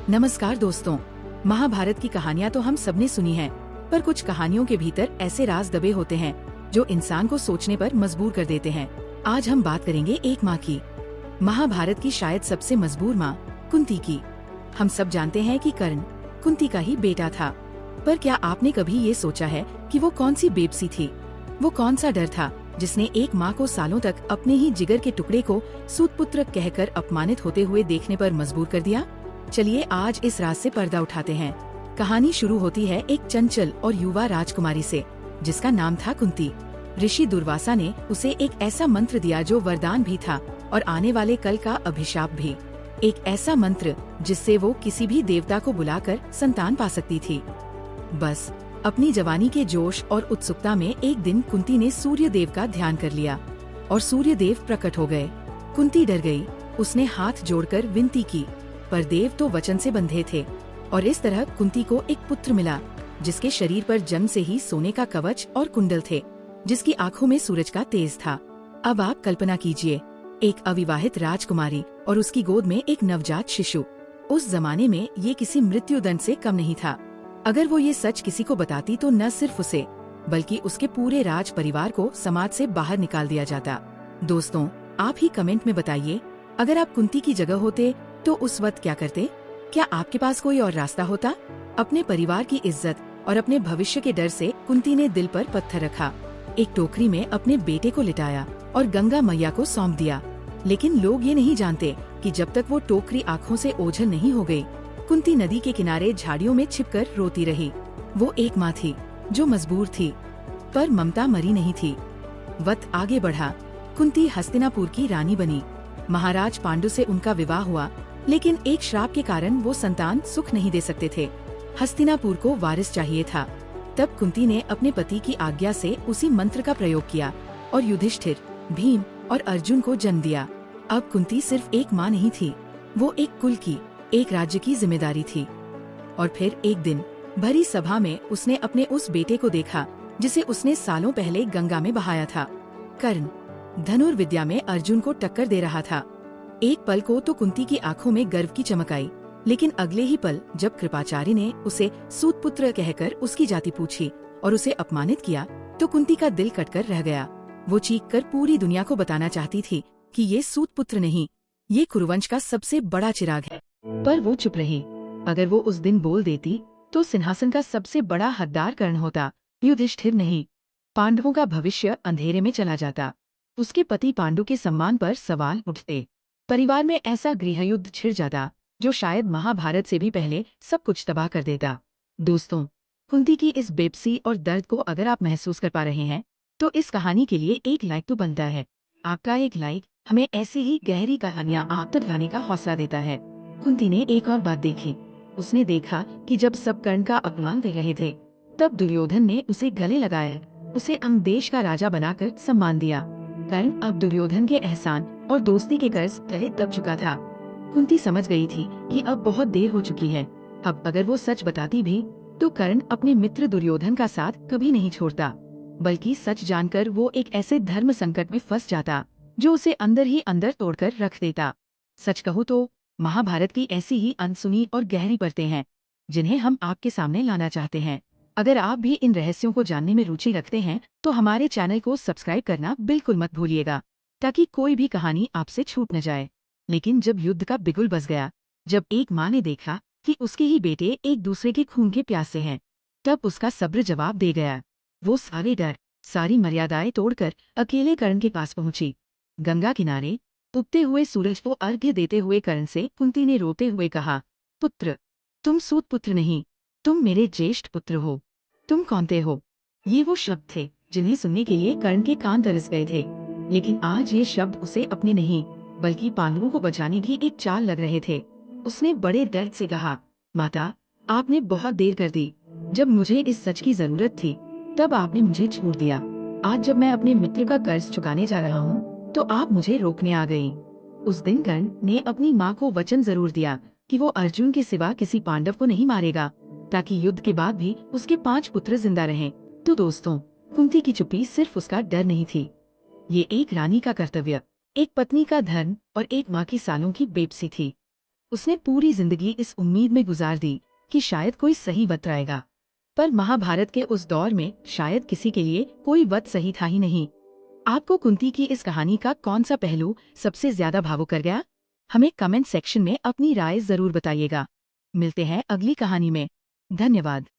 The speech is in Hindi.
नमस्कार दोस्तों। महाभारत की कहानियाँ तो हम सबने सुनी हैं, पर कुछ कहानियों के भीतर ऐसे राज दबे होते हैं जो इंसान को सोचने पर मजबूर कर देते हैं। आज हम बात करेंगे एक माँ की, महाभारत की शायद सबसे मजबूर माँ कुंती की। हम सब जानते हैं कि कर्ण कुंती का ही बेटा था, पर क्या आपने कभी ये सोचा है कि वो कौन सी बेबसी थी? वो कौन सा डर था जिसने एक माँ को सालों तक अपने ही जिगर के टुकड़े को सूतपुत्र कहकर अपमानित होते हुए देखने पर मजबूर कर दिया? चलिए आज इस राज से पर्दा उठाते हैं। कहानी शुरू होती है एक चंचल और युवा राजकुमारी से, जिसका नाम था कुंती। ऋषि दुर्वासा ने उसे एक ऐसा मंत्र दिया जो वरदान भी था और आने वाले कल का अभिशाप भी। एक ऐसा मंत्र जिससे वो किसी भी देवता को बुलाकर संतान पा सकती थी। बस अपनी जवानी के जोश और उत्सुकता में एक दिन कुंती ने सूर्य देव का ध्यान कर लिया और सूर्य देव प्रकट हो गए। कुंती डर गई। उसने हाथ जोड़कर विनती की, पर देव तो वचन से बंधे थे और इस तरह कुंती को एक पुत्र मिला, जिसके शरीर पर जन्म से ही सोने का कवच और कुंडल थे, जिसकी आंखों में सूरज का तेज था। अब आप कल्पना कीजिए, एक अविवाहित राजकुमारी और उसकी गोद में एक नवजात शिशु। उस जमाने में ये किसी मृत्यु दंड से कम नहीं था। अगर वो ये सच किसी को बताती तो न सिर्फ उसे बल्कि उसके पूरे राज परिवार को समाज से बाहर निकाल दिया जाता। दोस्तों, आप ही कमेंट में बताइए, अगर आप कुंती की जगह होते तो उस वक्त क्या करते? क्या आपके पास कोई और रास्ता होता? अपने परिवार की इज्जत और अपने भविष्य के डर से कुंती ने दिल पर पत्थर रखा। एक टोकरी में अपने बेटे को लिटाया और गंगा मैया को सौंप दिया। लेकिन लोग ये नहीं जानते कि जब तक वो टोकरी आँखों से ओझल नहीं हो गई, कुंती नदी के किनारे झाड़ियों में छिपकर रोती रही। वो एक माँ थी जो मजबूर थी, पर ममता मरी नहीं थी। वक्त आगे बढ़ा। कुंती हस्तिनापुर की रानी बनी। महाराज पांडु से उनका विवाह हुआ, लेकिन एक श्राप के कारण वो संतान सुख नहीं दे सकते थे। हस्तिनापुर को वारिस चाहिए था। तब कुंती ने अपने पति की आज्ञा से उसी मंत्र का प्रयोग किया और युधिष्ठिर, भीम और अर्जुन को जन्म दिया। अब कुंती सिर्फ एक माँ नहीं थी, वो एक कुल की, एक राज्य की जिम्मेदारी थी। और फिर एक दिन भरी सभा में उसने अपने उस बेटे को देखा जिसे उसने सालों पहले गंगा में बहाया था। कर्ण धनुर्विद्या में अर्जुन को टक्कर दे रहा था। एक पल को तो कुंती की आंखों में गर्व की चमक आई, लेकिन अगले ही पल जब कृपाचार्य ने उसे सूतपुत्र कहकर उसकी जाति पूछी और उसे अपमानित किया, तो कुंती का दिल कटकर रह गया। वो चीखकर पूरी दुनिया को बताना चाहती थी कि ये सूतपुत्र नहीं, ये कुरुवंश का सबसे बड़ा चिराग है। पर वो चुप रही। अगर वो उस दिन बोल देती तो सिंहासन का सबसे बड़ा हकदार कर्ण होता, युधिष्ठिर नहीं। पांडवों का भविष्य अंधेरे में चला जाता। उसके पति पांडु के सम्मान पर सवाल उठते। परिवार में ऐसा गृहयुद्ध छिड़ जाता जो शायद महाभारत से भी पहले सब कुछ तबाह कर देता। दोस्तों, कुंती की इस बेबसी और दर्द को अगर आप महसूस कर पा रहे हैं तो इस कहानी के लिए एक लाइक तो बनता है। आपका एक लाइक हमें ऐसी ही गहरी कहानियां आप तक लाने का हौसला देता है। कुंती ने एक और बात देखी। उसने देखा कि जब सब कर्ण का अपमान कर रहे थे, तब दुर्योधन ने उसे गले लगाया, उसे अंग देश का राजा बनाकर सम्मान दिया। कर्ण अब दुर्योधन के एहसान और दोस्ती के कर्ज तले दब चुका था। कुंती समझ गई थी कि अब बहुत देर हो चुकी है। अब अगर वो सच बताती भी तो कर्ण अपने मित्र दुर्योधन का साथ कभी नहीं छोड़ता, बल्कि सच जानकर वो एक ऐसे धर्म संकट में फंस जाता जो उसे अंदर ही अंदर तोड़कर रख देता। सच कहूँ तो महाभारत की ऐसी ही अनसुनी और गहरी परतें हैं जिन्हें हम आपके सामने लाना चाहते हैं। अगर आप भी इन रहस्यों को जानने में रुचि रखते हैं तो हमारे चैनल को सब्सक्राइब करना बिल्कुल मत भूलिएगा, ताकि कोई भी कहानी आपसे छूट न जाए। लेकिन जब युद्ध का बिगुल बज गया, जब एक माँ ने देखा कि उसके ही बेटे एक दूसरे के खून के प्यासे हैं, तब उसका सब्र जवाब दे गया। वो सारे डर, सारी मर्यादाएं तोड़कर अकेले कर्ण के पास पहुंची। गंगा किनारे उगते हुए सूरज को अर्घ्य देते हुए कर्ण से कुंती ने रोते हुए कहा, पुत्र, तुम सूतपुत्र नहीं, तुम मेरे ज्येष्ठ पुत्र हो। तुम कौनते हो? ये वो शब्द थे जिन्हें सुनने के लिए कर्ण के कान तरस गए थे। लेकिन आज ये शब्द उसे अपने नहीं बल्कि पांडवों को बचाने की एक चाल लग रहे थे। उसने बड़े दर्द से कहा, माता, आपने बहुत देर कर दी। जब मुझे इस सच की जरूरत थी तब आपने मुझे छोड़ दिया। आज जब मैं अपने मित्र का कर्ज चुकाने जा रहा हूँ तो आप मुझे रोकने आ गई। उस दिन कर्ण ने अपनी माँ को वचन जरूर दिया कि वो अर्जुन के सिवा किसी पांडव को नहीं मारेगा, ताकि युद्ध के बाद भी उसके 5 पुत्र जिंदा रहें। तो दोस्तों, कुंती की चुप्पी सिर्फ उसका डर नहीं थी, ये एक रानी का कर्तव्य, एक पत्नी का धर्म और एक माँ की सालों की बेबसी थी। उसने पूरी जिंदगी इस उम्मीद में गुजार दी कि शायद कोई सही वक्त आएगा। पर महाभारत के उस दौर में शायद किसी के लिए कोई वक्त सही था ही नहीं। आपको कुंती की इस कहानी का कौन सा पहलू सबसे ज्यादा भावुक कर गया? हमें कमेंट सेक्शन में अपनी राय जरूर बताइएगा। मिलते हैं अगली कहानी में। धन्यवाद।